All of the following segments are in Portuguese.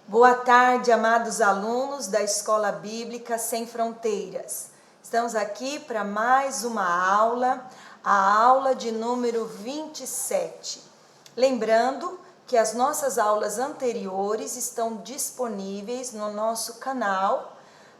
Boa tarde, amados alunos da Escola Bíblica Sem Fronteiras. Estamos aqui para mais uma aula, a aula de número 27. Lembrando que as nossas aulas anteriores estão disponíveis no nosso canal,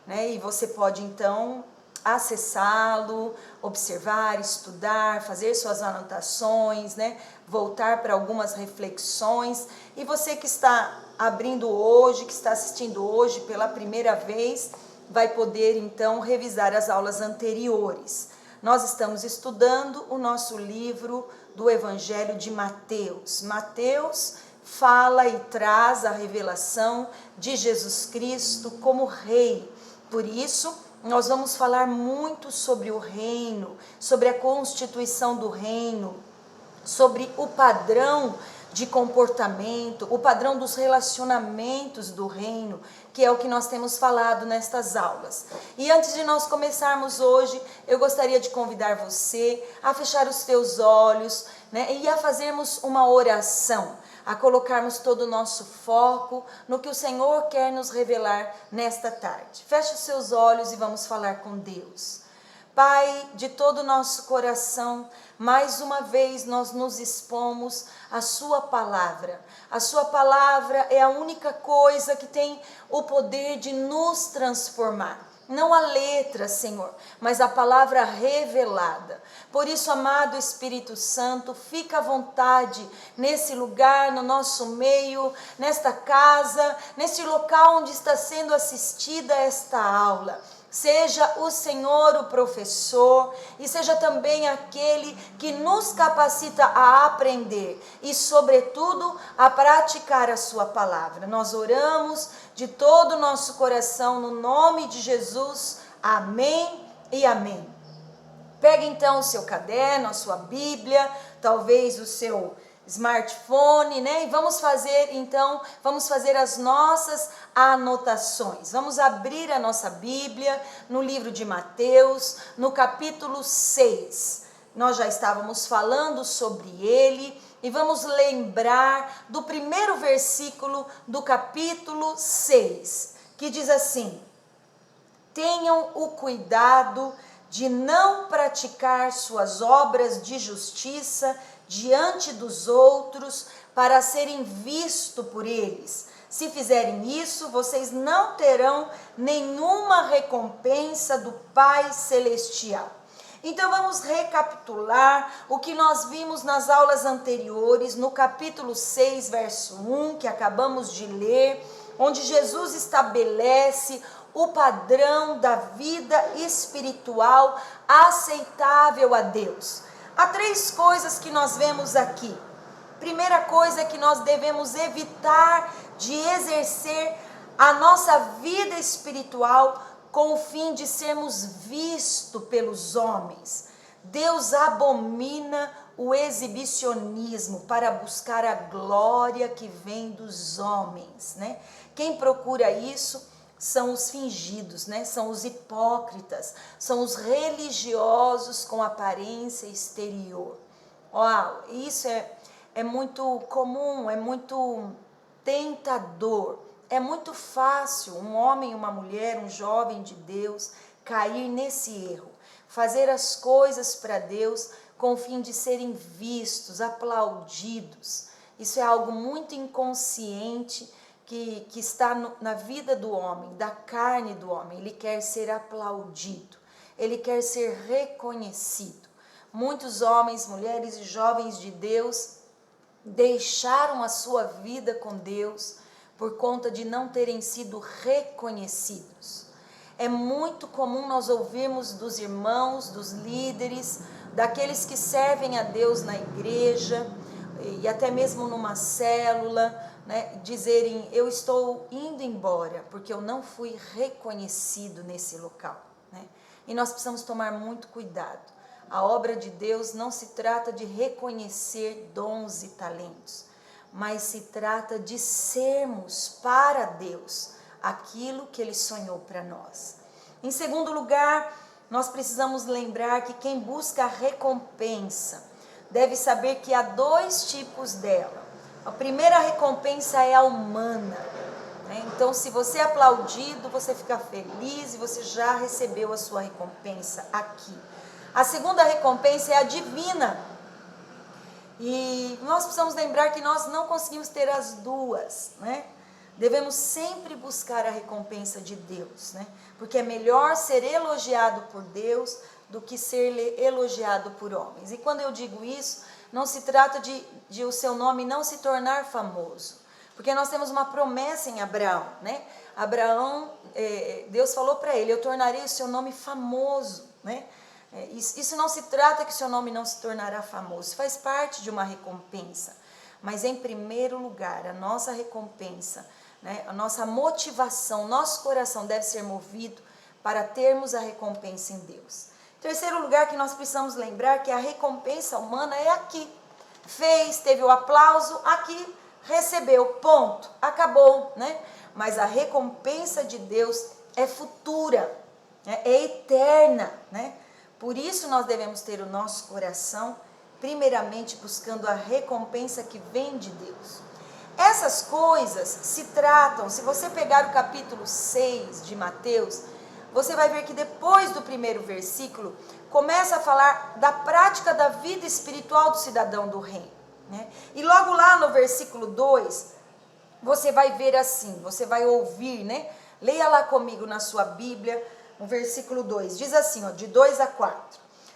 né? E você pode então acessá-lo, observar, estudar, fazer suas anotações, né? Voltar para algumas reflexões. E você que está abrindo hoje, que está assistindo hoje pela primeira vez, vai poder então revisar as aulas anteriores. Nós estamos estudando o nosso livro do Evangelho de Mateus. Mateus fala e traz a revelação de Jesus Cristo como Rei. Por isso, nós vamos falar muito sobre o reino, sobre a constituição do reino, sobre o padrão de comportamento, o padrão dos relacionamentos do reino, que é o que nós temos falado nestas aulas. E antes de nós começarmos hoje, eu gostaria de convidar você a fechar os teus olhos, né, e a fazermos uma oração, a colocarmos todo o nosso foco no que o Senhor quer nos revelar nesta tarde. Feche os seus olhos e vamos falar com Deus. Pai, de todo o nosso coração, mais uma vez nós nos expomos à sua palavra. A sua palavra é a única coisa que tem o poder de nos transformar. Não a letra, Senhor, mas a palavra revelada. Por isso, amado Espírito Santo, fica à vontade nesse lugar, no nosso meio, nesta casa, neste local onde está sendo assistida esta aula. Seja o Senhor o professor e seja também aquele que nos capacita a aprender e, sobretudo, a praticar a sua palavra. Nós oramos de todo o nosso coração no nome de Jesus. Amém e amém. Pegue então o seu caderno, a sua Bíblia, talvez o seu smartphone, né? E vamos fazer as nossas anotações. Vamos abrir a nossa Bíblia no livro de Mateus, no capítulo 6. Nós já estávamos falando sobre ele e vamos lembrar do primeiro versículo do capítulo 6, que diz assim: tenham o cuidado de não praticar suas obras de justiça diante dos outros para serem vistos por eles. Se fizerem isso, vocês não terão nenhuma recompensa do Pai Celestial. Então vamos recapitular o que nós vimos nas aulas anteriores, no capítulo 6, verso 1, que acabamos de ler, onde Jesus estabelece o padrão da vida espiritual aceitável a Deus. Há três coisas que nós vemos aqui. Primeira coisa é que nós devemos evitar de exercer a nossa vida espiritual com o fim de sermos vistos pelos homens. Deus abomina o exibicionismo para buscar a glória que vem dos homens, né? Quem procura isso são os fingidos, né? São os hipócritas, são os religiosos com aparência exterior. Isso é muito comum, é muito tentador. É muito fácil um homem, uma mulher, um jovem de Deus cair nesse erro, fazer as coisas para Deus com o fim de serem vistos, aplaudidos. Isso é algo muito inconsciente que está na vida do homem, da carne do homem. Ele quer ser aplaudido, ele quer ser reconhecido. Muitos homens, mulheres e jovens de Deus deixaram a sua vida com Deus por conta de não terem sido reconhecidos. É muito comum nós ouvirmos dos irmãos, dos líderes, daqueles que servem a Deus na igreja e até mesmo numa célula, né, dizerem: eu estou indo embora porque eu não fui reconhecido nesse local, né? E nós precisamos tomar muito cuidado. A obra de Deus não se trata de reconhecer dons e talentos, mas se trata de sermos para Deus aquilo que Ele sonhou para nós. Em segundo lugar, nós precisamos lembrar que quem busca a recompensa deve saber que há dois tipos dela. A primeira recompensa é a humana. né? Então, se você é aplaudido, você fica feliz e você já recebeu a sua recompensa aqui. A segunda recompensa é a divina. E nós precisamos lembrar que nós não conseguimos ter as duas, né? Devemos sempre buscar a recompensa de Deus, né? Porque é melhor ser elogiado por Deus do que ser elogiado por homens. E quando eu digo isso, não se trata de o seu nome não se tornar famoso. Porque nós temos uma promessa em Abraão, né? Abraão, Deus falou para ele, eu tornarei o seu nome famoso, né? Isso não se trata que seu nome não se tornará famoso, faz parte de uma recompensa. Mas em primeiro lugar, a nossa recompensa, né, a nossa motivação, nosso coração deve ser movido para termos a recompensa em Deus. Terceiro lugar que nós precisamos lembrar que a recompensa humana é aqui. Teve o aplauso, aqui recebeu, ponto, acabou, né? Mas a recompensa de Deus é futura, né? É eterna, né? Por isso nós devemos ter o nosso coração, primeiramente buscando a recompensa que vem de Deus. Essas coisas se tratam, se você pegar o capítulo 6 de Mateus, você vai ver que depois do primeiro versículo, começa a falar da prática da vida espiritual do cidadão do reino, né? E logo lá no versículo 2, você vai ver assim, você vai ouvir, né? Leia lá comigo na sua Bíblia, no versículo 2, diz assim, ó, de 2 a 4.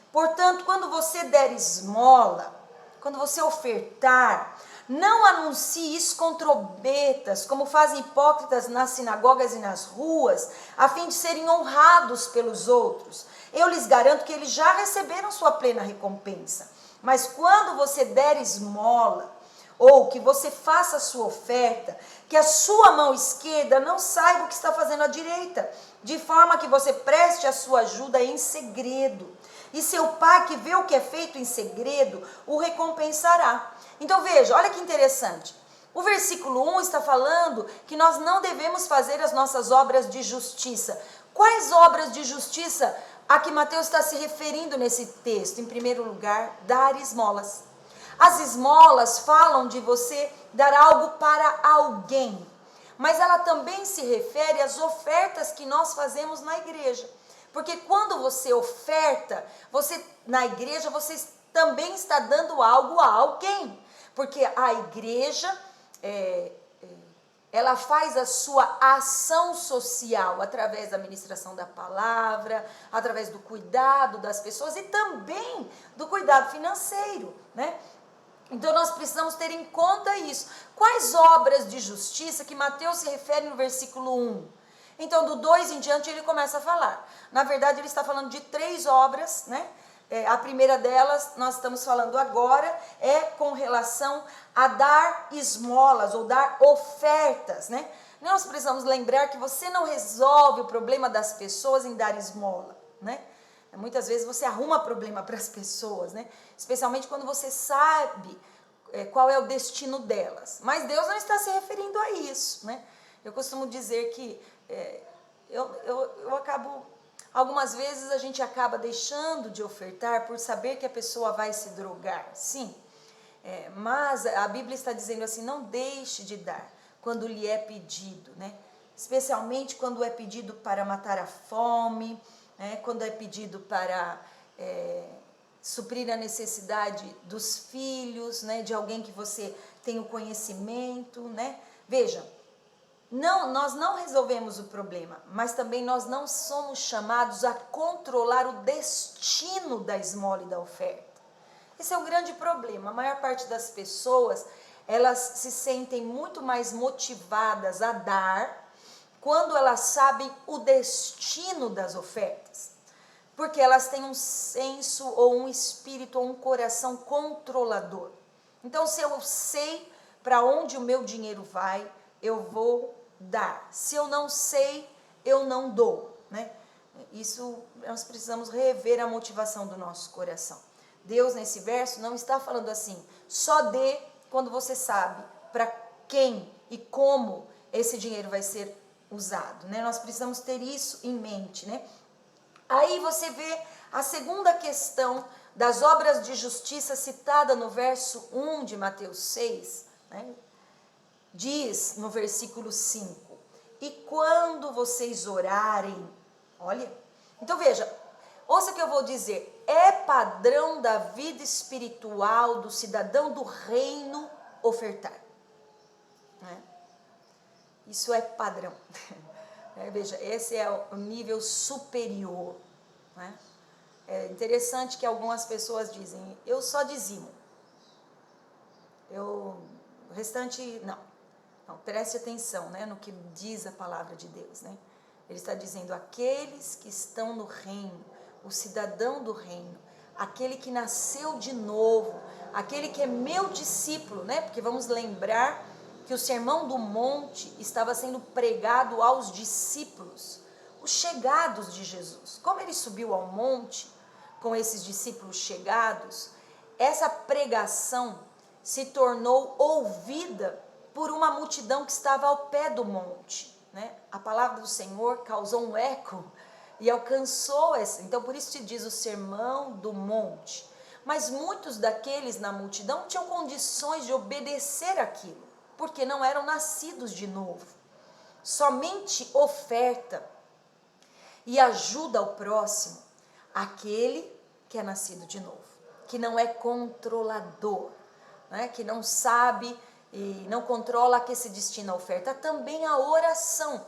Portanto, quando você der esmola, quando você ofertar, não anuncie isso com trombetas, como fazem hipócritas nas sinagogas e nas ruas, a fim de serem honrados pelos outros. Eu lhes garanto que eles já receberam sua plena recompensa. Mas quando você der esmola, ou que você faça a sua oferta, que a sua mão esquerda não saiba o que está fazendo a direita, de forma que você preste a sua ajuda em segredo. E seu pai que vê o que é feito em segredo, o recompensará. Então veja, olha que interessante. O versículo 1 está falando que nós não devemos fazer as nossas obras de justiça. Quais obras de justiça a que Mateus está se referindo nesse texto? Em primeiro lugar, dar esmolas. As esmolas falam de você dar algo para alguém, mas ela também se refere às ofertas que nós fazemos na igreja. Porque quando você oferta, na igreja, você também está dando algo a alguém. Porque a igreja, ela faz a sua ação social através da ministração da palavra, através do cuidado das pessoas e também do cuidado financeiro, né? Então nós precisamos ter em conta isso. Quais obras de justiça que Mateus se refere no versículo 1? Então do 2 em diante ele começa a falar. Na verdade ele está falando de 3 obras, né? A primeira delas, nós estamos falando agora, é com relação a dar esmolas ou dar ofertas, né? Nós precisamos lembrar que você não resolve o problema das pessoas em dar esmola, né? Muitas vezes você arruma problema para as pessoas, né? Especialmente quando você sabe qual é o destino delas. Mas Deus não está se referindo a isso, né? Eu costumo dizer que eu acabo... Algumas vezes a gente acaba deixando de ofertar por saber que a pessoa vai se drogar, sim. Mas a Bíblia está dizendo assim, não deixe de dar quando lhe é pedido, né? Especialmente quando é pedido para matar a fome, né? Quando é pedido para suprir a necessidade dos filhos, né? De alguém que você tem o conhecimento, né? Veja, nós não resolvemos o problema, mas também nós não somos chamados a controlar o destino da esmola e da oferta. Esse é um grande problema. A maior parte das pessoas, elas se sentem muito mais motivadas a dar quando elas sabem o destino das ofertas. Porque elas têm um senso ou um espírito ou um coração controlador. Então, se eu sei para onde o meu dinheiro vai, eu vou dar. Se eu não sei, eu não dou, né? Isso, nós precisamos rever a motivação do nosso coração. Deus, nesse verso, não está falando assim, só dê quando você sabe para quem e como esse dinheiro vai ser usado, né? Nós precisamos ter isso em mente, né? Aí você vê a segunda questão das obras de justiça citada no verso 1 de Mateus 6, né? Diz no versículo 5, e quando vocês orarem, olha, então veja, ouça o que eu vou dizer, é padrão da vida espiritual do cidadão do reino ofertar. Né? Isso é padrão. Veja, esse é o nível superior. Né? É interessante que algumas pessoas dizem, eu só dizimo. O restante, não. Não, preste atenção, né, no que diz a palavra de Deus. Né? Ele está dizendo, aqueles que estão no reino, o cidadão do reino, aquele que nasceu de novo, aquele que é meu discípulo, né? Porque vamos lembrar que o Sermão do Monte estava sendo pregado aos discípulos, os chegados de Jesus. Como ele subiu ao monte com esses discípulos chegados, essa pregação se tornou ouvida por uma multidão que estava ao pé do monte. Né? A palavra do Senhor causou um eco e alcançou essa. Então, por isso se diz o Sermão do Monte. Mas muitos daqueles na multidão não tinham condições de obedecer aquilo, porque não eram nascidos de novo. Somente oferta e ajuda ao próximo aquele que é nascido de novo, que não é controlador, né? Que não sabe e não controla a que se destina a oferta, também a oração.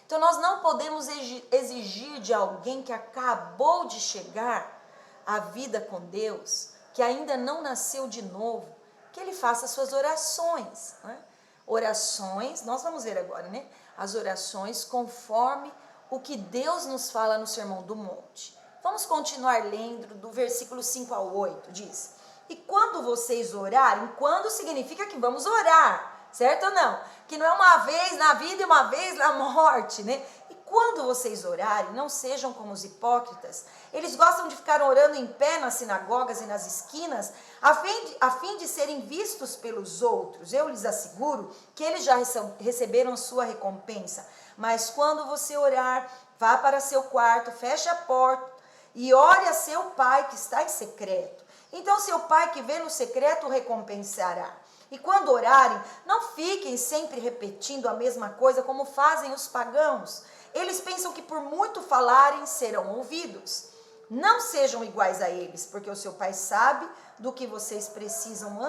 Então nós não podemos exigir de alguém que acabou de chegar à vida com Deus, que ainda não nasceu de novo, que ele faça suas orações. Né? Orações, nós vamos ver agora, né? As orações conforme o que Deus nos fala no Sermão do Monte. Vamos continuar lendo do versículo 5 ao 8, diz: e quando vocês orarem, quando significa que vamos orar, certo ou não? Que não é uma vez na vida e uma vez na morte, né? E quando vocês orarem, não sejam como os hipócritas. Eles gostam de ficar orando em pé nas sinagogas e nas esquinas, a fim de serem vistos pelos outros. Eu lhes asseguro que eles já receberam sua recompensa. Mas quando você orar, vá para seu quarto, feche a porta e ore a seu pai que está em secreto. Então seu pai que vê no secreto o recompensará. E quando orarem, não fiquem sempre repetindo a mesma coisa como fazem os pagãos. Eles pensam que por muito falarem serão ouvidos. Não sejam iguais a eles, porque o seu pai sabe do que vocês precisam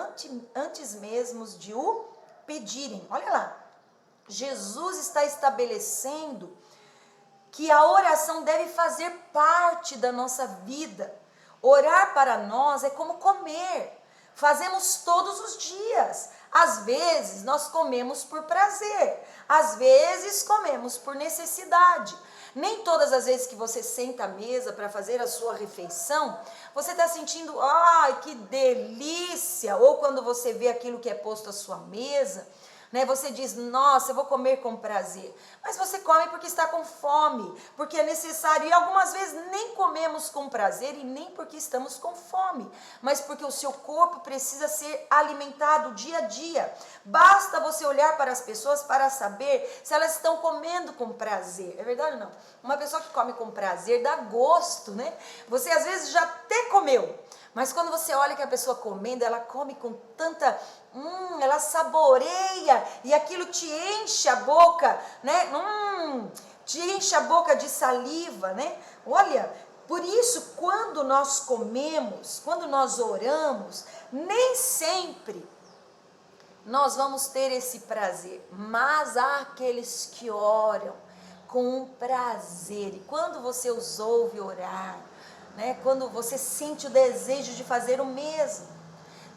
antes mesmo de o pedirem. Olha lá, Jesus está estabelecendo que a oração deve fazer parte da nossa vida. Orar para nós é como comer. Fazemos todos os dias. Às vezes nós comemos por prazer, às vezes comemos por necessidade. Nem todas as vezes que você senta à mesa para fazer a sua refeição, você está sentindo, ai, que delícia! Ou quando você vê aquilo que é posto à sua mesa, né, você diz, nossa, eu vou comer com prazer. Mas você come porque está com fome, porque é necessário. E algumas vezes nem comemos com prazer e nem porque estamos com fome, mas porque o seu corpo precisa ser alimentado dia a dia. Basta você olhar para as pessoas para saber se elas estão comendo com prazer. É verdade ou não? Uma pessoa que come com prazer dá gosto, né? Você às vezes já até comeu, mas quando você olha que a pessoa comendo, ela come com tanta... ela saboreia e aquilo te enche a boca, né? Te enche a boca de saliva, né? Olha, por isso, quando nós comemos, quando nós oramos, nem sempre nós vamos ter esse prazer, mas há aqueles que oram com prazer. E quando você os ouve orar, né? Quando você sente o desejo de fazer o mesmo.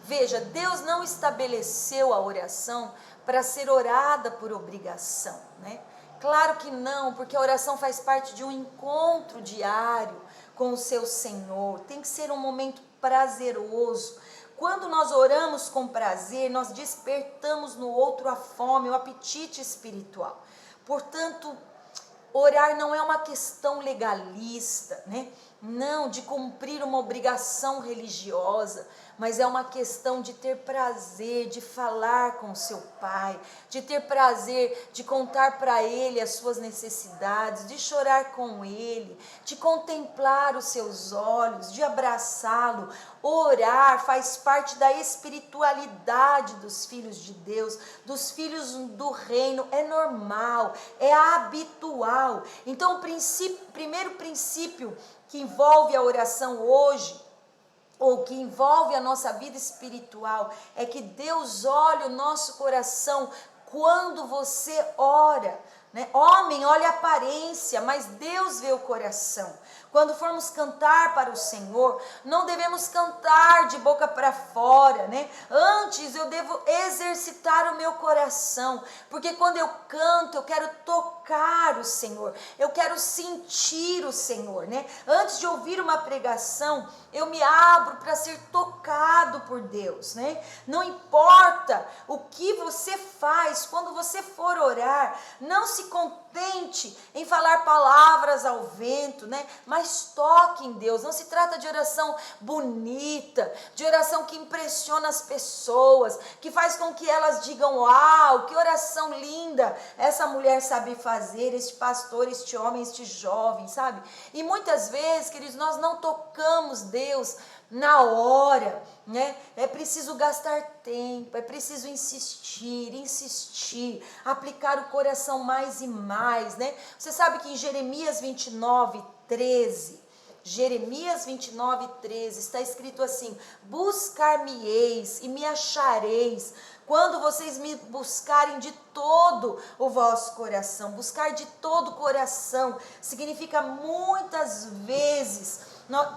Veja, Deus não estabeleceu a oração para ser orada por obrigação, né? Claro que não, porque a oração faz parte de um encontro diário com o seu Senhor. Tem que ser um momento prazeroso. Quando nós oramos com prazer, nós despertamos no outro a fome, o apetite espiritual. Portanto, Orar não é uma questão legalista, né? Não, de cumprir uma obrigação religiosa, mas é uma questão de ter prazer, de falar com o seu Pai, de ter prazer, de contar para Ele as suas necessidades, de chorar com Ele, de contemplar os seus olhos, de abraçá-lo. Orar faz parte da espiritualidade dos filhos de Deus, dos filhos do reino, é normal, é habitual. Então, o primeiro princípio que envolve a oração hoje, ou que envolve a nossa vida espiritual, é que Deus olha o nosso coração quando você ora, né? Homem olha a aparência, mas Deus vê o coração. Quando formos cantar para o Senhor, não devemos cantar de boca para fora, né? Antes eu devo exercitar o meu coração, porque quando eu canto, eu quero tocar o Senhor, eu quero sentir o Senhor, né? Antes de ouvir uma pregação, eu me abro para ser tocado por Deus, né? Não importa o que você faz, quando você for orar, não se contente em falar palavras ao vento, né? Mas toque em Deus. Não se trata de oração bonita, de oração que impressiona as pessoas, que faz com que elas digam: uau, que oração linda essa mulher sabe fazer, este pastor, este homem, este jovem, sabe? E muitas vezes, queridos, nós não tocamos Deus na hora, né? É preciso gastar tempo, é preciso insistir, aplicar o coração mais e mais, né? Você sabe que em Jeremias 29:13 está escrito assim: buscar-me-eis e me achareis, quando vocês me buscarem de todo o vosso coração. Buscar de todo o coração significa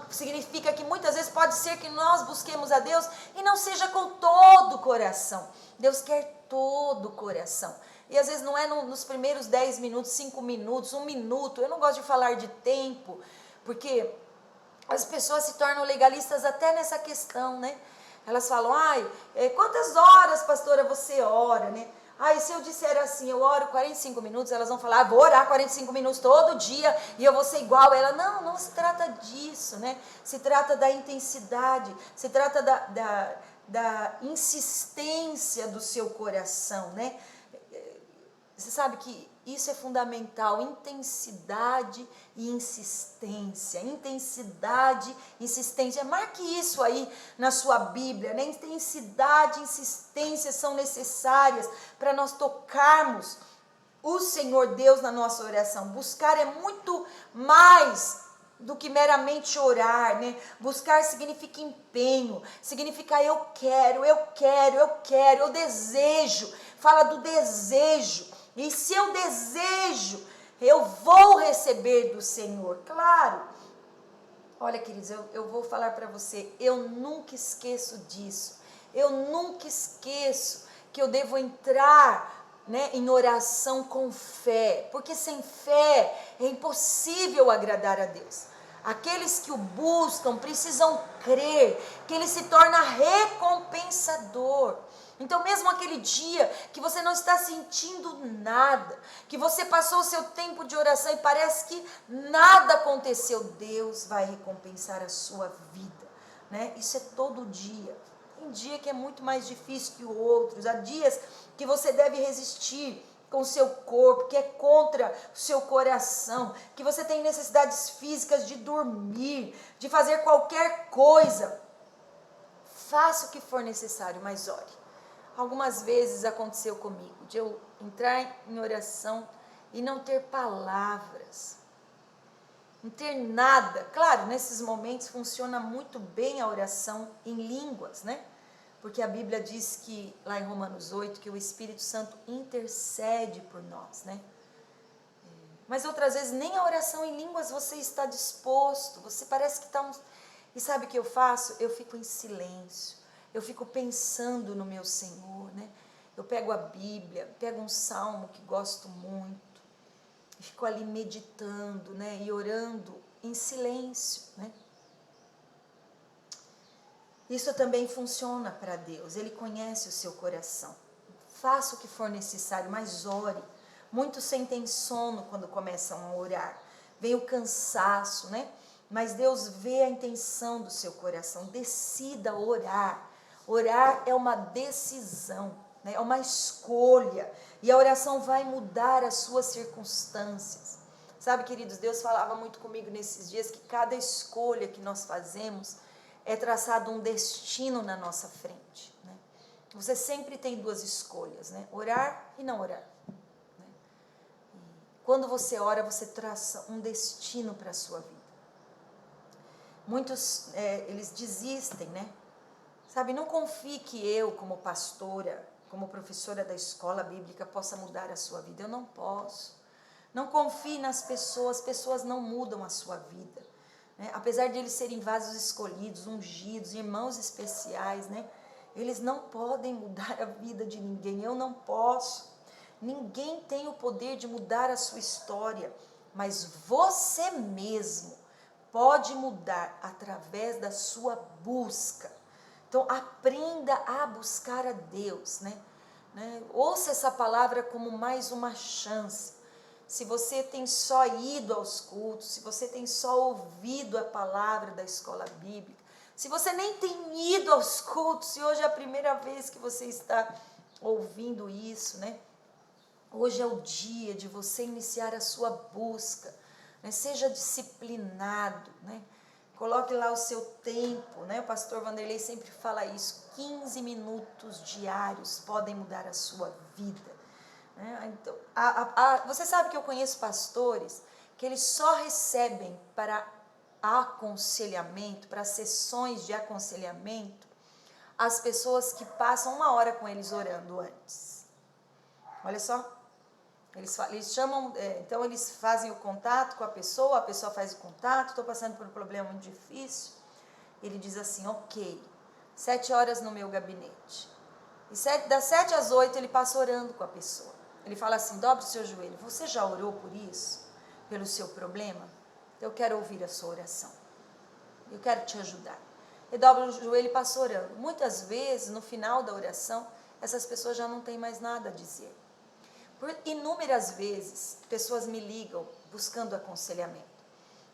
significa que muitas vezes pode ser que nós busquemos a Deus e não seja com todo o coração. Deus quer todo o coração. E às vezes não é nos primeiros 10 minutos, 5 minutos, 1 minuto. Eu não gosto de falar de tempo, porque as pessoas se tornam legalistas até nessa questão, né? Elas falam: quantas horas, pastora, você ora, né? Se eu disser assim, eu oro 45 minutos, elas vão falar: vou orar 45 minutos todo dia e eu vou ser igual a ela. Não, não se trata disso, né? Se trata da intensidade, se trata da insistência do seu coração, né? Você sabe que isso é fundamental: intensidade e insistência. Intensidade e insistência. Marque isso aí na sua Bíblia, né? Intensidade e insistência são necessárias para nós tocarmos o Senhor Deus na nossa oração. Buscar é muito mais do que meramente orar, né? Buscar significa empenho, significa eu quero, eu desejo. Fala do desejo. E se eu desejo, eu vou receber do Senhor, claro. Olha, queridos, eu vou falar para você, eu nunca esqueço disso. Eu nunca esqueço que eu devo entrar, né, em oração com fé, porque sem fé é impossível agradar a Deus. Aqueles que o buscam precisam crer que Ele se torna recompensador. Então, mesmo aquele dia que você não está sentindo nada, que você passou o seu tempo de oração e parece que nada aconteceu, Deus vai recompensar a sua vida, né? Isso é todo dia. Tem dia que é muito mais difícil que outros, há dias que você deve resistir com o seu corpo, que é contra o seu coração, que você tem necessidades físicas de dormir, de fazer qualquer coisa. Faça o que for necessário, mas ore. Algumas vezes aconteceu comigo, de eu entrar em oração e não ter palavras, não ter nada. Claro, nesses momentos funciona muito bem a oração em línguas, né? Porque a Bíblia diz que, lá em Romanos 8, que o Espírito Santo intercede por nós, né? Mas outras vezes nem a oração em línguas você está disposto, você parece que está... E sabe o que eu faço? Eu fico em silêncio. Eu fico pensando no meu Senhor, né? Eu pego a Bíblia, pego um salmo que gosto muito, e fico ali meditando, né? E orando em silêncio, né? Isso também funciona para Deus, Ele conhece o seu coração. Faça o que for necessário, mas ore. Muitos sentem sono quando começam a orar. Vem o cansaço, né? Mas Deus vê a intenção do seu coração. Decida orar. Orar é uma decisão, né? É uma escolha. E a oração vai mudar as suas circunstâncias. Sabe, queridos, Deus falava muito comigo nesses dias que cada escolha que nós fazemos é traçado um destino na nossa frente, né? Você sempre tem duas escolhas, né? Orar e não orar. Né? Quando você ora, você traça um destino para a sua vida. Muitos, eles desistem, né? Sabe, não confie que eu, como pastora, como professora da escola bíblica, possa mudar a sua vida. Eu não posso. Não confie nas pessoas, as pessoas não mudam a sua vida. Né? Apesar de eles serem vasos escolhidos, ungidos, irmãos especiais, né? Eles não podem mudar a vida de ninguém. Eu não posso. Ninguém tem o poder de mudar a sua história, mas você mesmo pode mudar através da sua busca. Então, aprenda a buscar a Deus, né? Ouça essa palavra como mais uma chance. Se você tem só ido aos cultos, se você tem só ouvido a palavra da escola bíblica, se você nem tem ido aos cultos, e hoje é a primeira vez que você está ouvindo isso, né? Hoje é o dia de você iniciar a sua busca, né? Seja disciplinado, né? Coloque lá o seu tempo, né? O pastor Vanderlei sempre fala isso, 15 minutos diários podem mudar a sua vida. Né? Então, você sabe que eu conheço pastores que eles só recebem para aconselhamento, para sessões de aconselhamento, as pessoas que passam 1 hora com eles orando antes. Olha só. Eles chamam, então eles fazem o contato com a pessoa faz o contato, estou passando por um problema muito difícil. Ele diz assim, ok, 7 horas no meu gabinete. E das 7 às 8 ele passa orando com a pessoa. Ele fala assim, dobre o seu joelho, você já orou por isso? Pelo seu problema? Eu quero ouvir a sua oração. Eu quero te ajudar. Ele dobra o joelho e passa orando. Muitas vezes, no final da oração, essas pessoas já não têm mais nada a dizer. Por inúmeras vezes, pessoas me ligam buscando aconselhamento.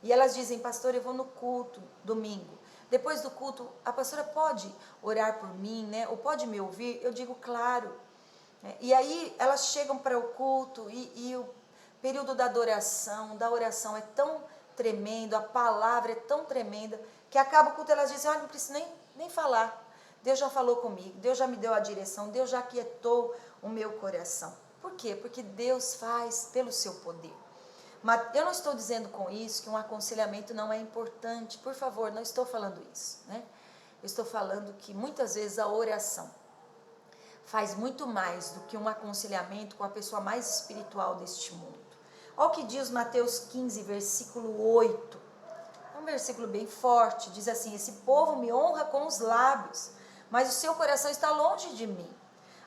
E elas dizem, pastor, eu vou no culto domingo. Depois do culto, a pastora pode orar por mim, né? Ou pode me ouvir? Eu digo, claro. E aí elas chegam para o culto e o período da oração é tão tremendo, a palavra é tão tremenda, que acaba o culto e elas dizem, não preciso nem falar. Deus já falou comigo, Deus já me deu a direção, Deus já aquietou o meu coração. Por quê? Porque Deus faz pelo seu poder. Mas eu não estou dizendo com isso que um aconselhamento não é importante. Por favor, não estou falando isso, né? Eu estou falando que muitas vezes a oração faz muito mais do que um aconselhamento com a pessoa mais espiritual deste mundo. Olha o que diz Mateus 15, versículo 8. É um versículo bem forte. Diz assim, esse povo me honra com os lábios, mas o seu coração está longe de mim.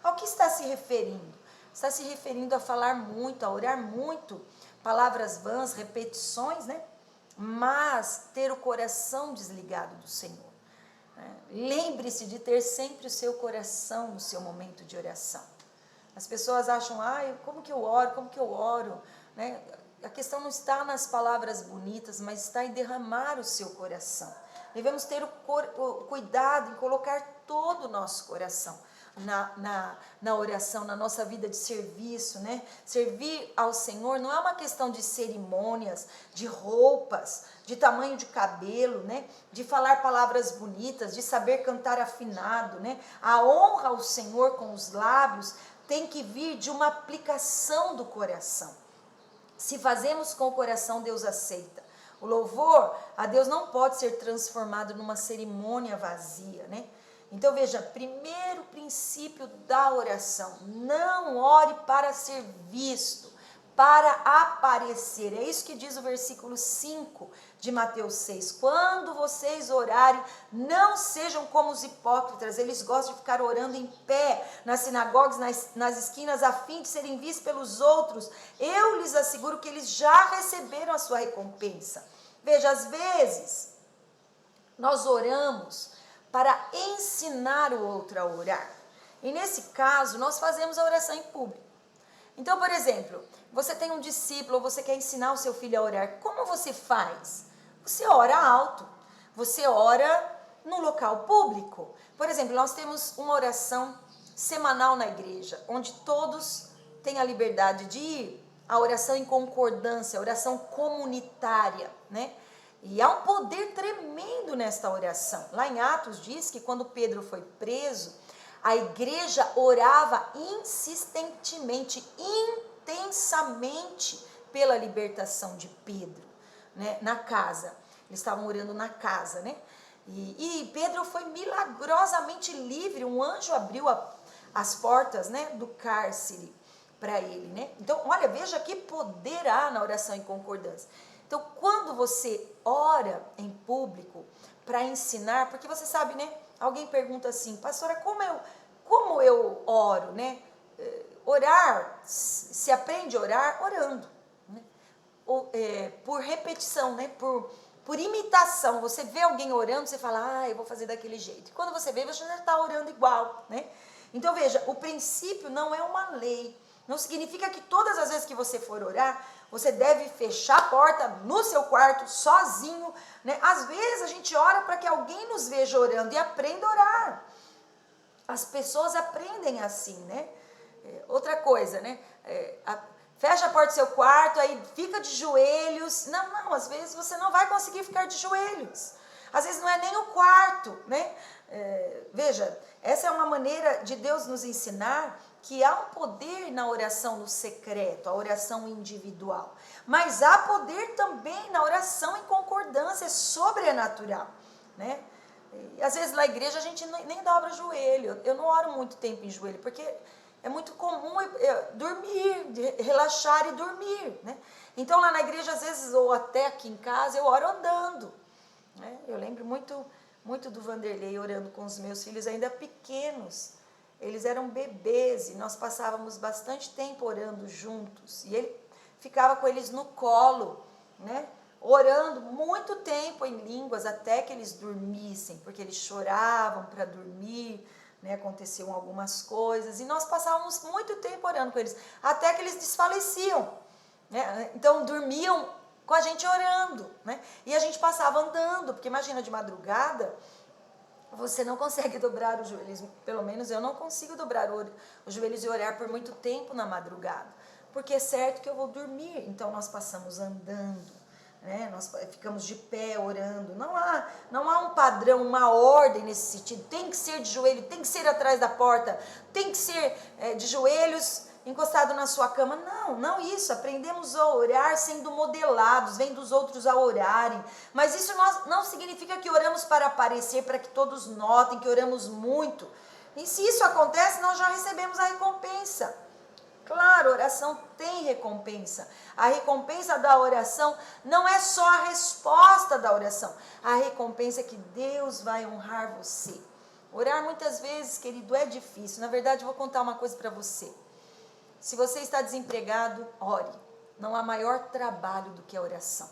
Ao que está se referindo? Está se referindo a falar muito, a orar muito, palavras vãs, repetições, né? Mas ter o coração desligado do Senhor. Lembre-se de ter sempre o seu coração no seu momento de oração. As pessoas acham, como que eu oro? Né? A questão não está nas palavras bonitas, mas está em derramar o seu coração. Devemos ter o cuidado em colocar todo o nosso coração na oração, na nossa vida de serviço, né? Servir ao Senhor não é uma questão de cerimônias, de roupas, de tamanho de cabelo, né? De falar palavras bonitas, de saber cantar afinado, né? A honra ao Senhor com os lábios tem que vir de uma aplicação do coração. Se fazemos com o coração, Deus aceita. O louvor a Deus não pode ser transformado numa cerimônia vazia, né? Então veja, primeiro princípio da oração, não ore para ser visto, para aparecer. É isso que diz o versículo 5 de Mateus 6. Quando vocês orarem, não sejam como os hipócritas, eles gostam de ficar orando em pé nas sinagogas, nas esquinas, a fim de serem vistos pelos outros. Eu lhes asseguro que eles já receberam a sua recompensa. Veja, às vezes, nós oramos para ensinar o outro a orar. E nesse caso, nós fazemos a oração em público. Então, por exemplo, você tem um discípulo ou você quer ensinar o seu filho a orar, como você faz? Você ora alto, você ora no local público. Por exemplo, nós temos uma oração semanal na igreja, onde todos têm a liberdade de ir, a oração em concordância, a oração comunitária, né? E há um poder tremendo nesta oração. Lá em Atos diz que quando Pedro foi preso, a igreja orava insistentemente, intensamente pela libertação de Pedro, né? Na casa. Eles estavam orando na casa, né? E Pedro foi milagrosamente livre. Um anjo abriu as portas, né, do cárcere para ele, né? Então, olha, veja que poder há na oração em concordância. Então, quando você ora em público para ensinar, porque você sabe, né? Alguém pergunta assim, pastora, como eu oro, né? Orar, se aprende a orar orando, né? Por repetição, né? Por imitação. Você vê alguém orando, você fala, eu vou fazer daquele jeito. E quando você vê, você já está orando igual, né? Então, veja, o princípio não é uma lei. Não significa que todas as vezes que você for orar, você deve fechar a porta no seu quarto, sozinho, né? Às vezes a gente ora para que alguém nos veja orando e aprenda a orar. As pessoas aprendem assim, né? Outra coisa, né? Fecha a porta do seu quarto, aí fica de joelhos. Não, às vezes você não vai conseguir ficar de joelhos. Às vezes não é nem o quarto, né? Veja, essa é uma maneira de Deus nos ensinar que há um poder na oração no secreto, a oração individual. Mas há poder também na oração em concordância, é sobrenatural, né? E, às vezes na igreja a gente nem dobra o joelho. Eu não oro muito tempo em joelho, porque é muito comum dormir, relaxar e dormir, né? Então lá na igreja, às vezes, ou até aqui em casa, eu oro andando, né? Eu lembro muito do Vanderlei orando com os meus filhos ainda pequenos. Eles eram bebês e nós passávamos bastante tempo orando juntos. E ele ficava com eles no colo, né? Orando muito tempo em línguas até que eles dormissem, porque eles choravam para dormir, né? Aconteciam algumas coisas. E nós passávamos muito tempo orando com eles, até que eles desfaleciam, né? Então dormiam com a gente orando, né? E a gente passava andando, porque imagina de madrugada, você não consegue dobrar os joelhos, pelo menos eu não consigo dobrar os joelhos e orar por muito tempo na madrugada, porque é certo que eu vou dormir, então nós passamos andando, né? Nós ficamos de pé orando, não há um padrão, uma ordem nesse sentido, tem que ser de joelho, tem que ser atrás da porta, tem que ser de joelhos encostado na sua cama, não isso, aprendemos a orar sendo modelados, vendo os outros a orarem, mas isso não significa que oramos para aparecer, para que todos notem que oramos muito, e se isso acontece, nós já recebemos a recompensa. Claro, oração tem recompensa, a recompensa da oração não é só a resposta da oração, a recompensa é que Deus vai honrar você. Orar muitas vezes, querido, é difícil, na verdade eu vou contar uma coisa para você. Se você está desempregado, ore. Não há maior trabalho do que a oração.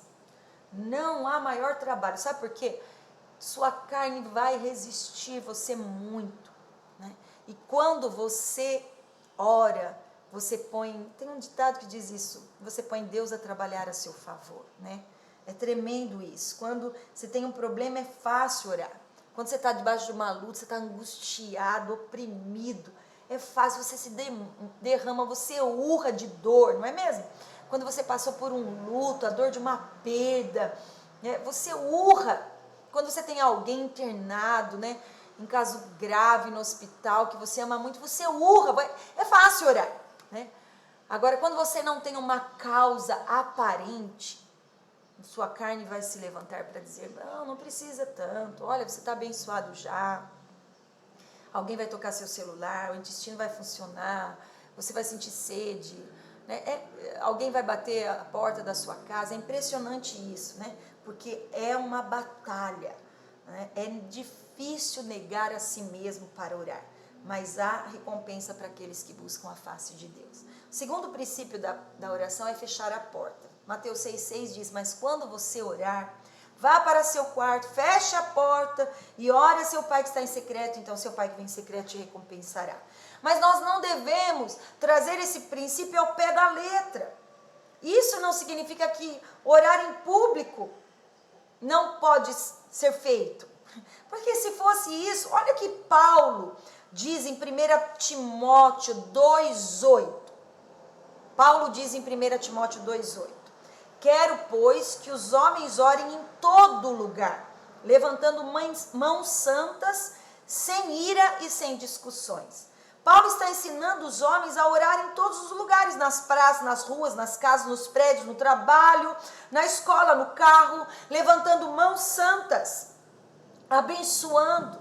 Não há maior trabalho. Sabe por quê? Sua carne vai resistir você muito, né? E quando você ora, você põe... Tem um ditado que diz isso. Você põe Deus a trabalhar a seu favor, né? É tremendo isso. Quando você tem um problema, é fácil orar. Quando você está debaixo de uma luta, você está angustiado, oprimido, é fácil, você se derrama, você urra de dor, não é mesmo? Quando você passou por um luto, a dor de uma perda, né? Você urra. Quando você tem alguém internado, né? Em caso grave no hospital, que você ama muito, você urra, é fácil orar, né? Agora, quando você não tem uma causa aparente, sua carne vai se levantar para dizer, não precisa tanto, olha, você está abençoado já. Alguém vai tocar seu celular, o intestino vai funcionar, você vai sentir sede, né? Alguém vai bater a porta da sua casa, é impressionante isso, né? Porque é uma batalha, né? É difícil negar a si mesmo para orar, mas há recompensa para aqueles que buscam a face de Deus. O segundo princípio da oração é fechar a porta. Mateus 6,6 diz, mas quando você orar, vá para seu quarto, feche a porta e ore a seu pai que está em secreto, então seu pai que vem em secreto te recompensará. Mas nós não devemos trazer esse princípio ao pé da letra. Isso não significa que orar em público não pode ser feito. Porque se fosse isso, olha que Paulo diz em 1 Timóteo 2,8. Paulo diz em 1 Timóteo 2,8. Quero, pois, que os homens orem em todo lugar, levantando mãos santas, sem ira e sem discussões. Paulo está ensinando os homens a orar em todos os lugares, nas praças, nas ruas, nas casas, nos prédios, no trabalho, na escola, no carro, levantando mãos santas, abençoando.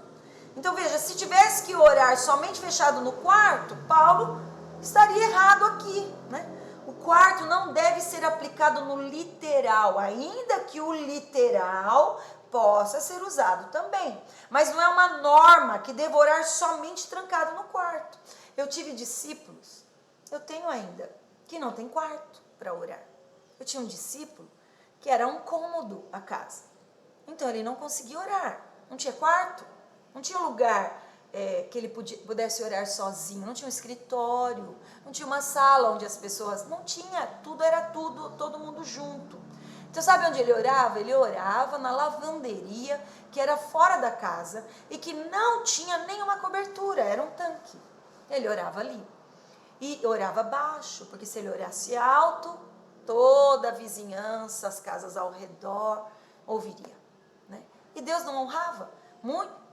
Então veja, se tivesse que orar somente fechado no quarto, Paulo estaria errado aqui, né? O quarto não deve ser aplicado no literal, ainda que o literal possa ser usado também. Mas não é uma norma que devo orar somente trancado no quarto. Eu tive discípulos, eu tenho ainda, que não tem quarto para orar. Eu tinha um discípulo que era um cômodo a casa. Então ele não conseguia orar, não tinha quarto, não tinha lugar que ele pudesse orar sozinho, não tinha um escritório, não tinha uma sala onde as pessoas, não tinha, tudo era tudo, todo mundo junto. Então sabe onde ele orava? Ele orava na lavanderia, que era fora da casa e que não tinha nenhuma cobertura, era um tanque. Ele orava ali e orava baixo, porque se ele orasse alto, toda a vizinhança, as casas ao redor ouviria, né? E Deus não honrava.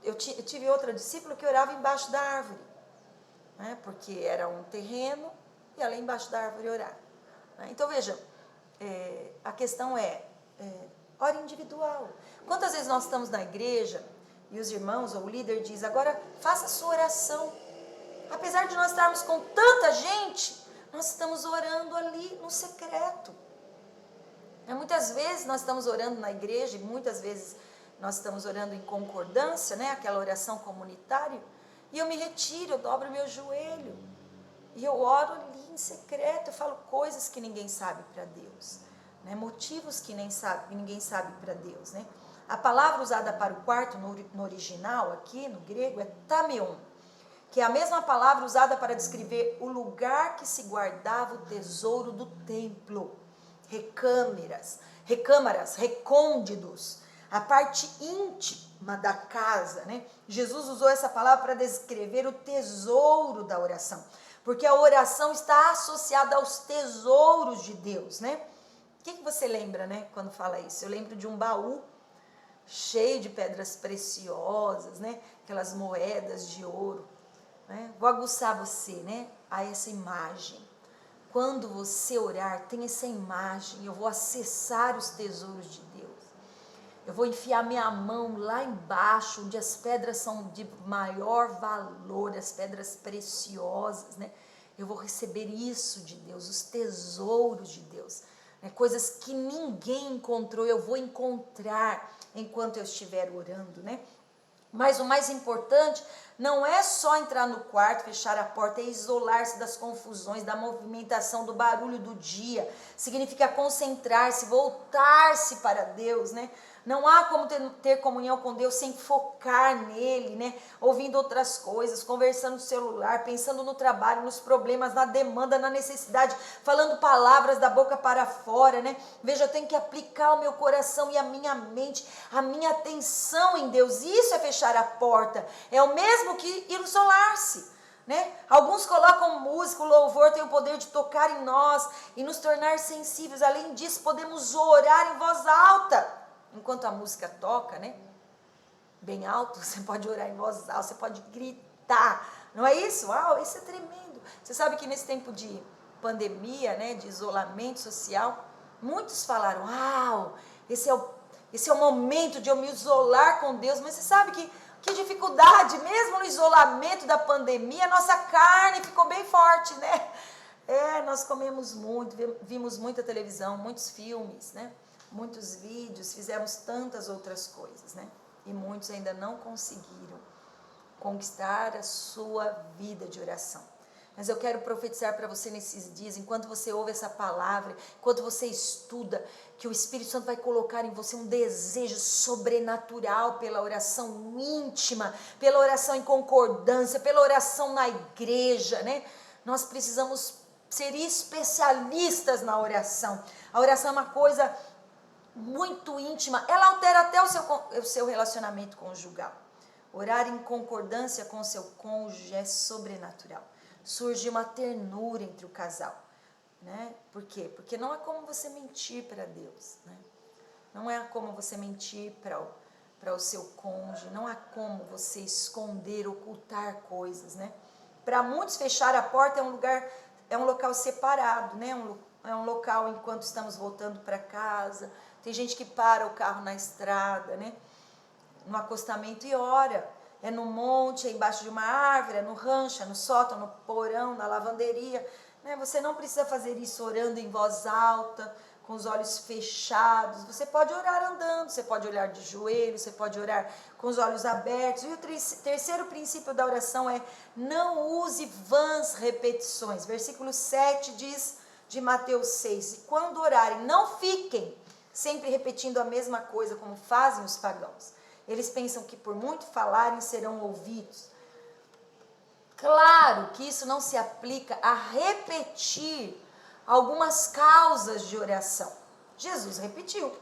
Eu tive outra discípula que orava embaixo da árvore, né? Porque era um terreno e ela embaixo da árvore orava, né? Então veja, a questão ora individual. Quantas vezes nós estamos na igreja e os irmãos ou o líder diz, agora faça a sua oração. Apesar de nós estarmos com tanta gente, nós estamos orando ali no secreto. Muitas vezes nós estamos orando na igreja e muitas vezes nós estamos orando em concordância, né? Aquela oração comunitária, e eu me retiro, eu dobro meu joelho, e eu oro ali em secreto, eu falo coisas que ninguém sabe para Deus, né? Motivos que ninguém sabe para Deus, né? A palavra usada para o quarto no original, aqui no grego, é tameon, que é a mesma palavra usada para descrever o lugar que se guardava o tesouro do templo, recâmaras, recônditos, a parte íntima da casa, né? Jesus usou essa palavra para descrever o tesouro da oração, porque a oração está associada aos tesouros de Deus, né? O que você lembra, né, quando fala isso? Eu lembro de um baú cheio de pedras preciosas, né? Aquelas moedas de ouro, né? Vou aguçar você, né, a essa imagem. Quando você orar, tem essa imagem, eu vou acessar os tesouros de Deus. Eu vou enfiar minha mão lá embaixo, onde as pedras são de maior valor, as pedras preciosas, né? Eu vou receber isso de Deus, os tesouros de Deus, né? Coisas que ninguém encontrou, eu vou encontrar enquanto eu estiver orando, né? Mas o mais importante não é só entrar no quarto, fechar a porta, é isolar-se das confusões, da movimentação, do barulho do dia. Significa concentrar-se, voltar-se para Deus, né? Não há como ter comunhão com Deus sem focar nele, né? Ouvindo outras coisas, conversando no celular, pensando no trabalho, nos problemas, na demanda, na necessidade, falando palavras da boca para fora, né? Veja, eu tenho que aplicar o meu coração e a minha mente, a minha atenção em Deus. Isso é fechar a porta. É o mesmo que isolar-se, né? Alguns colocam música, o louvor tem o poder de tocar em nós e nos tornar sensíveis. Além disso, podemos orar em voz alta. Enquanto a música toca, né, bem alto, você pode orar em voz alta, você pode gritar, não é isso? Uau, isso é tremendo. Você sabe que nesse tempo de pandemia, né, de isolamento social, muitos falaram, uau, esse é o momento de eu me isolar com Deus, mas você sabe que dificuldade, mesmo no isolamento da pandemia, a nossa carne ficou bem forte, né? Nós comemos muito, vimos muita televisão, muitos filmes, né? Muitos vídeos, fizemos tantas outras coisas, né? E muitos ainda não conseguiram conquistar a sua vida de oração. Mas eu quero profetizar para você nesses dias, enquanto você ouve essa palavra, enquanto você estuda, que o Espírito Santo vai colocar em você um desejo sobrenatural pela oração íntima, pela oração em concordância, pela oração na igreja, né? Nós precisamos ser especialistas na oração. A oração é uma coisa muito íntima, ela altera até o seu relacionamento conjugal. Orar em concordância com o seu cônjuge é sobrenatural. Surge uma ternura entre o casal, né? Por quê? Porque não é como você mentir para Deus, né? Não é como você mentir para o seu cônjuge, não há como você esconder, ocultar coisas, né? Para muitos, fechar a porta é um local separado, né? É um local enquanto estamos voltando para casa. Tem gente que para o carro na estrada, né? No acostamento e ora. É no monte, é embaixo de uma árvore, é no rancho, é no sótão, no porão, na lavanderia. Né? Você não precisa fazer isso orando em voz alta, com os olhos fechados. Você pode orar andando, você pode orar de joelhos, você pode orar com os olhos abertos. E o terceiro princípio da oração é: não use vãs repetições. Versículo 7 diz de Mateus 6: e quando orarem, não fiquem sempre repetindo a mesma coisa como fazem os pagãos. Eles pensam que por muito falarem serão ouvidos. Claro que isso não se aplica a repetir algumas causas de oração. Jesus repetiu.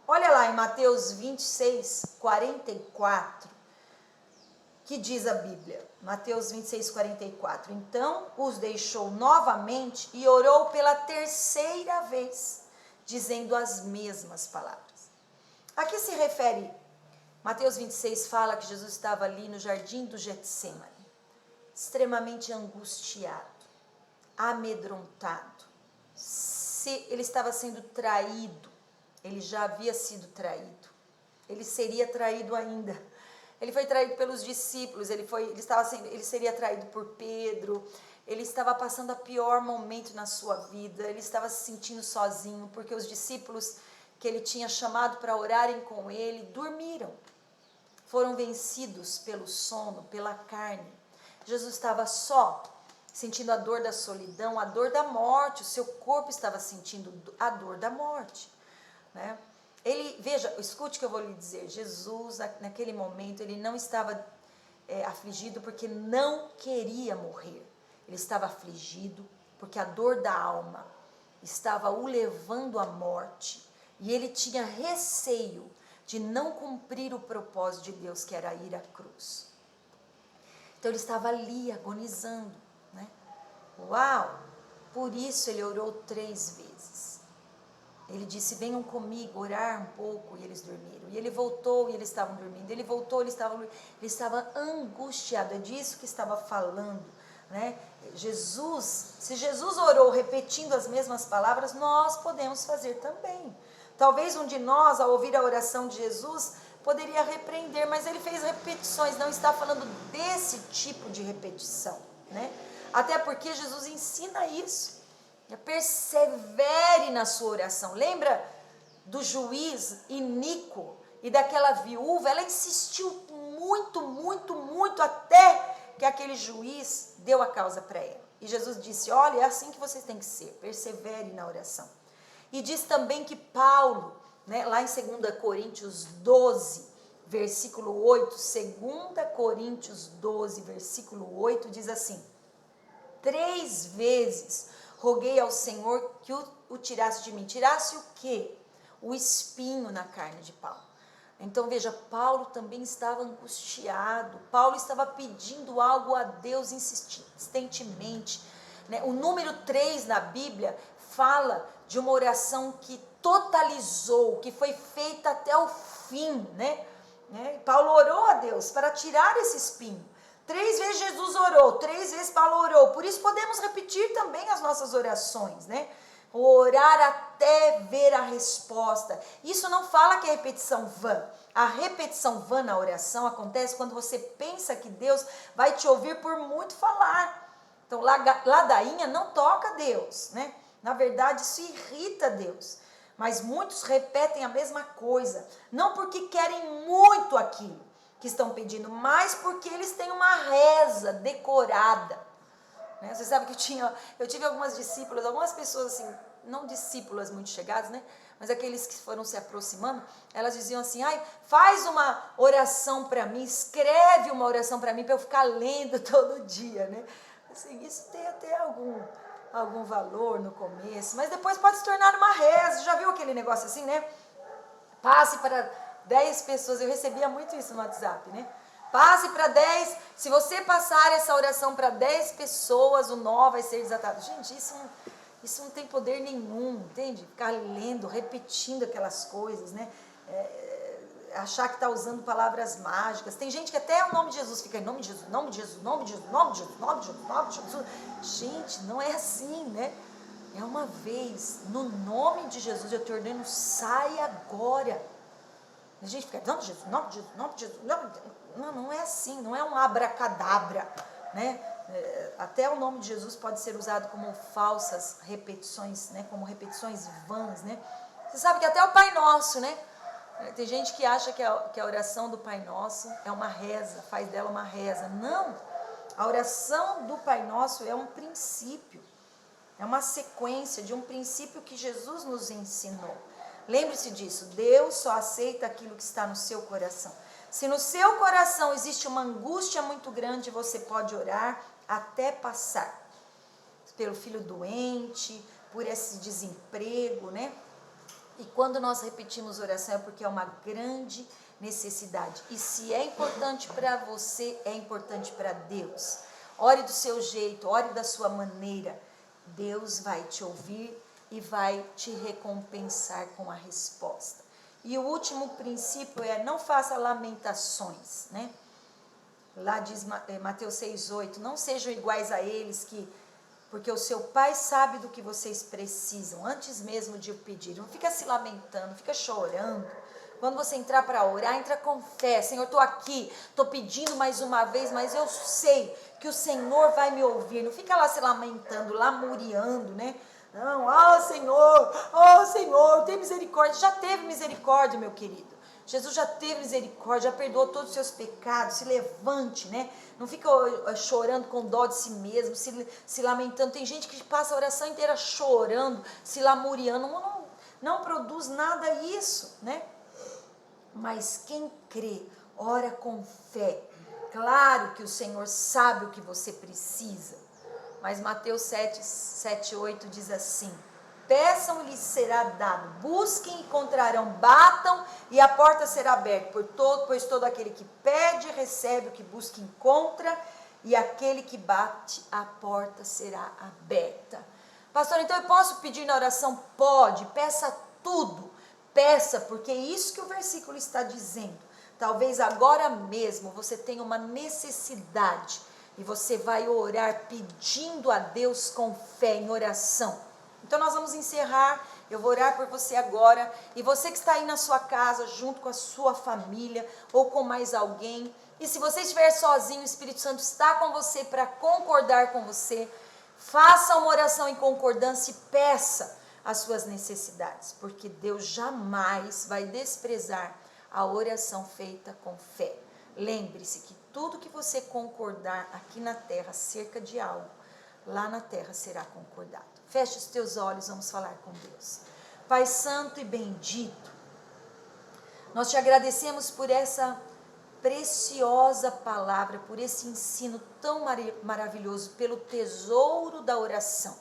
Olha lá em Mateus 26, 44, que diz a Bíblia. Mateus 26, 44. Então os deixou novamente e orou pela terceira vez, dizendo as mesmas palavras. A que se refere? Mateus 26 fala que Jesus estava ali no jardim do Getsemane, extremamente angustiado, amedrontado. Ele estava sendo traído, ele já havia sido traído, ele seria traído ainda. Ele foi traído pelos discípulos, ele seria traído por Pedro. Ele estava passando o pior momento na sua vida, ele estava se sentindo sozinho, porque os discípulos que ele tinha chamado para orarem com ele dormiram. Foram vencidos pelo sono, pela carne. Jesus estava só, sentindo a dor da solidão, a dor da morte. O seu corpo estava sentindo a dor da morte, né? Veja, escute o que eu vou lhe dizer. Jesus, naquele momento, ele não estava afligido porque não queria morrer. Ele estava afligido porque a dor da alma estava o levando à morte. E ele tinha receio de não cumprir o propósito de Deus, que era ir à cruz. Então ele estava ali agonizando, né? Uau! Por isso ele orou 3 vezes. Ele disse: venham comigo orar um pouco, e eles dormiram. E ele voltou e eles estavam dormindo. Ele voltou, ele estava angustiado. É disso que estava falando, né? Se Jesus orou repetindo as mesmas palavras, nós podemos fazer também. Talvez um de nós, ao ouvir a oração de Jesus, poderia repreender, mas ele fez repetições, não está falando desse tipo de repetição, né? Até porque Jesus ensina isso. Persevere na sua oração. Lembra do juiz iníquo e daquela viúva? Ela insistiu muito, até que aquele juiz deu a causa para ela. E Jesus disse: olha, é assim que vocês têm que ser, persevere na oração. E diz também que Paulo, né, lá em 2 Coríntios 12, versículo 8, 2 Coríntios 12, versículo 8, diz assim: 3 vezes roguei ao Senhor que o tirasse de mim. Tirasse o quê? O espinho na carne de Paulo. Então veja, Paulo também estava angustiado. Paulo estava pedindo algo a Deus insistentemente, né? O número 3 na Bíblia fala de uma oração que totalizou, que foi feita até o fim, né? Paulo orou a Deus para tirar esse espinho. 3 vezes Jesus orou, 3 vezes Paulo orou. Por isso podemos repetir também as nossas orações, né? Orar até ver a resposta. Isso não fala que é repetição vã. A repetição vã na oração acontece quando você pensa que Deus vai te ouvir por muito falar. Então, ladainha não toca Deus, né? Na verdade, isso irrita Deus. Mas muitos repetem a mesma coisa, não porque querem muito aquilo que estão pedindo, mas porque eles têm uma reza decorada, né? Você sabe que eu tive algumas discípulas, algumas pessoas assim, não discípulas muito chegadas, né? Mas aqueles que foram se aproximando, elas diziam assim, ai, faz uma oração para mim, escreve uma oração para mim, para eu ficar lendo todo dia, né? Assim, isso tem até algum valor no começo, mas depois pode se tornar uma reza. Já viu aquele negócio assim, né? Passe para 10 pessoas, eu recebia muito isso no WhatsApp, né? Passe para 10, se você passar essa oração para 10 pessoas, o nó vai ser desatado. Gente, isso não tem poder nenhum, entende? Ficar lendo, repetindo aquelas coisas, né? Achar que está usando palavras mágicas. Tem gente que até o nome de Jesus fica em nome de Jesus, nome de Jesus, nome de Jesus, nome de Jesus, nome de Jesus, nome de Jesus. Gente, não é assim, né? É uma vez, no nome de Jesus, eu te ordeno, sai agora. A gente fica, nome de Jesus, nome de Jesus, nome de Jesus, nome de Jesus. Não é assim, não é um abracadabra, né? Até o nome de Jesus pode ser usado como falsas repetições, né? Como repetições vãs, né? Você sabe que até o Pai Nosso, né? Tem gente que acha que a oração do Pai Nosso é uma reza, faz dela uma reza. Não! A oração do Pai Nosso é um princípio, é uma sequência de um princípio que Jesus nos ensinou. Lembre-se disso, Deus só aceita aquilo que está no seu coração. Se no seu coração existe uma angústia muito grande, você pode orar até passar. Pelo filho doente, por esse desemprego, né? E quando nós repetimos oração é porque é uma grande necessidade. E se é importante para você, é importante para Deus. Ore do seu jeito, ore da sua maneira. Deus vai te ouvir e vai te recompensar com a resposta. E o último princípio é não faça lamentações, né? Lá diz Mateus 6,8, não sejam iguais a eles, porque o seu pai sabe do que vocês precisam, antes mesmo de o pedir. Não fica se lamentando, fica chorando. Quando você entrar para orar, entra com fé. Senhor, estou aqui, estou pedindo mais uma vez, mas eu sei que o Senhor vai me ouvir. Não fica lá se lamentando, lamuriando, né? Não, Senhor, tem misericórdia. Já teve misericórdia, meu querido. Jesus já teve misericórdia, já perdoou todos os seus pecados. Se levante, né? Não fica chorando com dó de si mesmo, se lamentando. Tem gente que passa a oração inteira chorando, se lamuriando. Não produz nada isso, né? Mas quem crê, ora com fé. Claro que o Senhor sabe o que você precisa. Mas Mateus 7:8 diz assim: peçam e lhes será dado, busquem e encontrarão, batam e a porta será aberta, pois todo aquele que pede recebe, o que busca encontra, e aquele que bate a porta será aberta. Pastor, então eu posso pedir na oração? Pode, peça tudo, peça, porque é isso que o versículo está dizendo. Talvez agora mesmo você tenha uma necessidade e você vai orar pedindo a Deus com fé, em oração. Então nós vamos encerrar, eu vou orar por você agora, e você que está aí na sua casa, junto com a sua família, ou com mais alguém, e se você estiver sozinho, o Espírito Santo está com você para concordar com você, faça uma oração em concordância e peça as suas necessidades, porque Deus jamais vai desprezar a oração feita com fé. Lembre-se que tudo que você concordar aqui na terra acerca de algo, lá na terra será concordado. Feche os teus olhos, vamos falar com Deus. Pai santo e bendito, nós te agradecemos por essa preciosa palavra, por esse ensino tão maravilhoso, pelo tesouro da oração.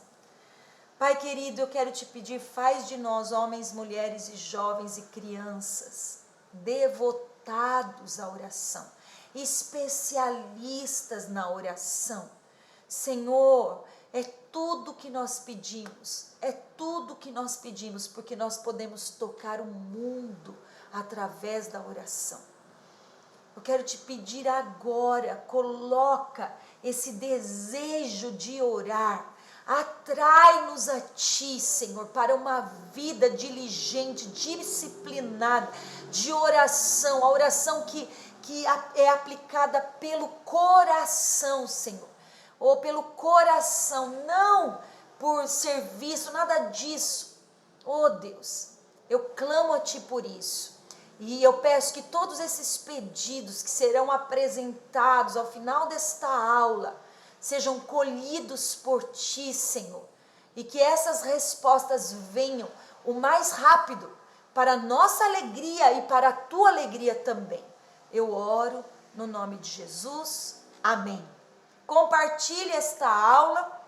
Pai querido, eu quero te pedir, faz de nós homens, mulheres e jovens e crianças devotados à oração, especialistas na oração. Senhor, é tudo que nós pedimos, porque nós podemos tocar o mundo através da oração. Eu quero te pedir agora, coloca esse desejo de orar, atrai-nos a ti, Senhor, para uma vida diligente, disciplinada, de oração, a oração que é aplicada pelo coração, Senhor, ou pelo coração, não por serviço, nada disso. Oh Deus, eu clamo a ti por isso. E eu peço que todos esses pedidos que serão apresentados ao final desta aula sejam colhidos por Ti, Senhor. E que essas respostas venham o mais rápido para a nossa alegria e para a Tua alegria também. Eu oro no nome de Jesus. Amém. Compartilhe esta aula,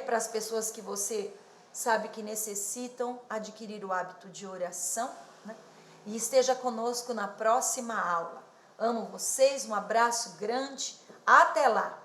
para as pessoas que você sabe que necessitam adquirir o hábito de oração, e esteja conosco na próxima aula. Amo vocês, um abraço grande, até lá!